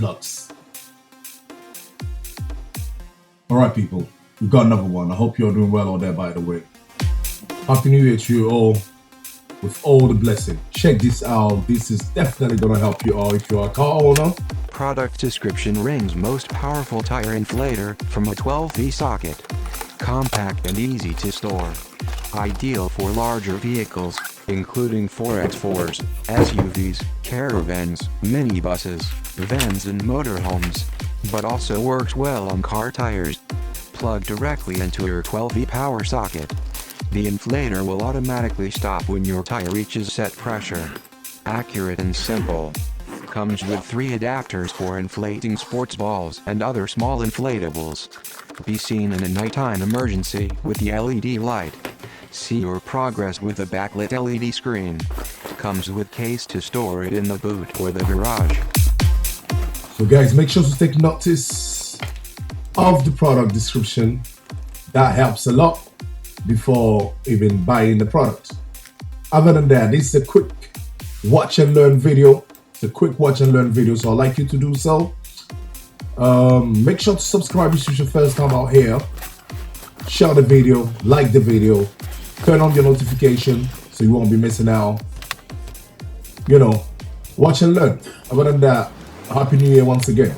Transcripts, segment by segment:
plugs. Alright people, we've got another one. I hope you're doing well out there, by the way. Happy New Year to you all, with all the blessing. Check this out. This is definitely gonna help you all if you're a car owner. Product description: Ring's most powerful tire inflator from a 12V socket. Compact and easy to store. Ideal for larger vehicles, including 4x4s, SUVs, caravans, minibuses, vans and motorhomes, but also works well on car tires. Plug directly into your 12V power socket. The inflator will automatically stop when your tire reaches set pressure. Accurate and simple. Comes with 3 adapters for inflating sports balls and other small inflatables. Be seen in a nighttime emergency with the LED light. See your progress with a backlit LED screen. Comes with case to store it in the boot or the garage. So guys, make sure to take notice of the product description. That helps a lot before even buying the product. Other than that, this is a quick watch and learn video. It's a quick watch and learn video, so I'd like you to do so. Make sure to subscribe if it's your first time out here. Share the video, like the video, turn on your notification so you won't be missing out. You know, watch and learn. Other than that, Happy New Year once again.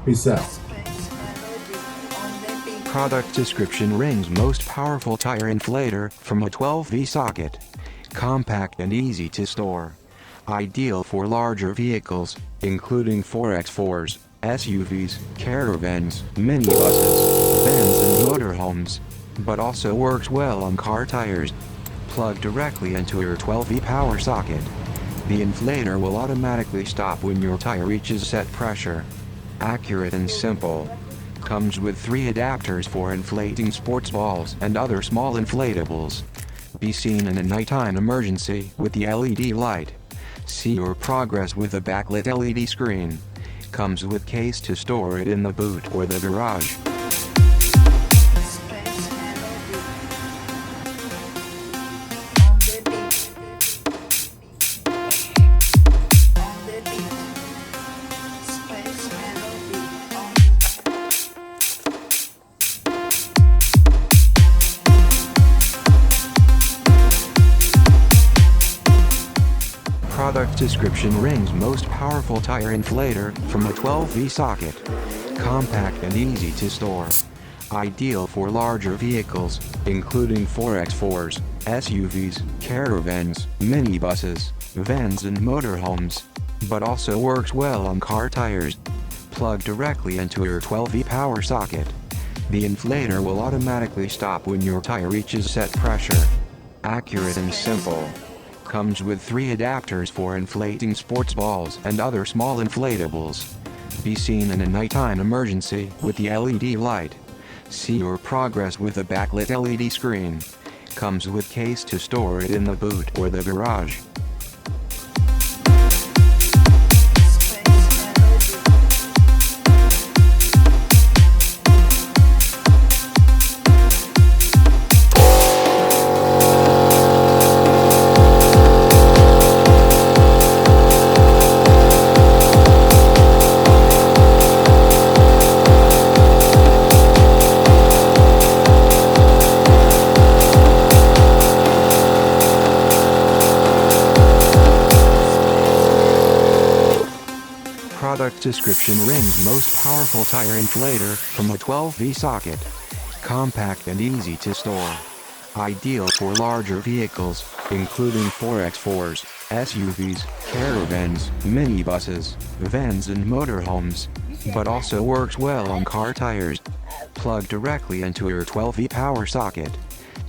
Peace out. Product description: Ring's most powerful tire inflator from a 12V socket. Compact and easy to store. Ideal for larger vehicles, including 4x4s, SUVs, caravans, minibuses, vans and motorhomes, but also works well on car tires. Plug directly into your 12V power socket. The inflator will automatically stop when your tire reaches set pressure. Accurate and simple. Comes with 3 adapters for inflating sports balls and other small inflatables. Be seen in a nighttime emergency with the LED light. See your progress with a backlit LED screen. Comes with case to store it in the boot or the garage. Product description: Ring's most powerful tire inflator from a 12V socket. Compact and easy to store. Ideal for larger vehicles, including 4x4s, SUVs, caravans, minibuses, vans and motorhomes, but also works well on car tires. Plug directly into your 12V power socket. The inflator will automatically stop when your tire reaches set pressure. Accurate and simple. Comes with 3 adapters for inflating sports balls and other small inflatables. Be seen in a nighttime emergency with the LED light. See your progress with a backlit LED screen. Comes with case to store it in the boot or the garage. Product description: Ring's most powerful tire inflator from a 12V socket. Compact and easy to store. Ideal for larger vehicles, including 4x4s, SUVs, caravans, minibuses, vans and motorhomes, but also works well on car tires. Plug directly into your 12V power socket.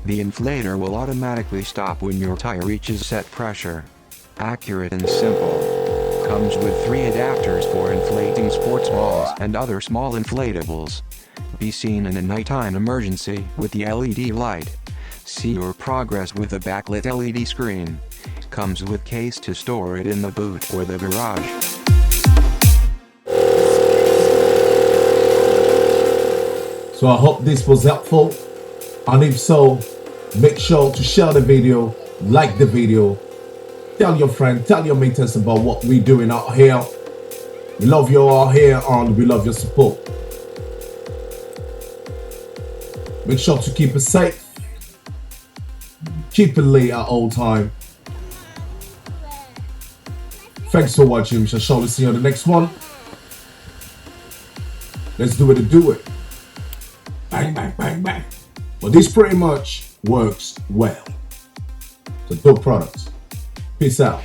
The inflator will automatically stop when your tire reaches set pressure. Accurate and simple. Comes with 3 adapters for inflating sports balls and other small inflatables. Be seen in a nighttime emergency with the LED light. See your progress with a backlit LED screen. Comes with case to store it in the boot or the garage. So I hope this was helpful, and if so, make sure to share the video, like the video, tell your friend, tell your mates about what we're doing out here. We love you all here and we love your support. Make sure to keep it safe. Keep it late at all time. Thanks for watching. We shall surely see you on the next one. Let's do it to do it. Bang, bang, bang, bang. But this pretty much works well. It's a dope product. Peace out.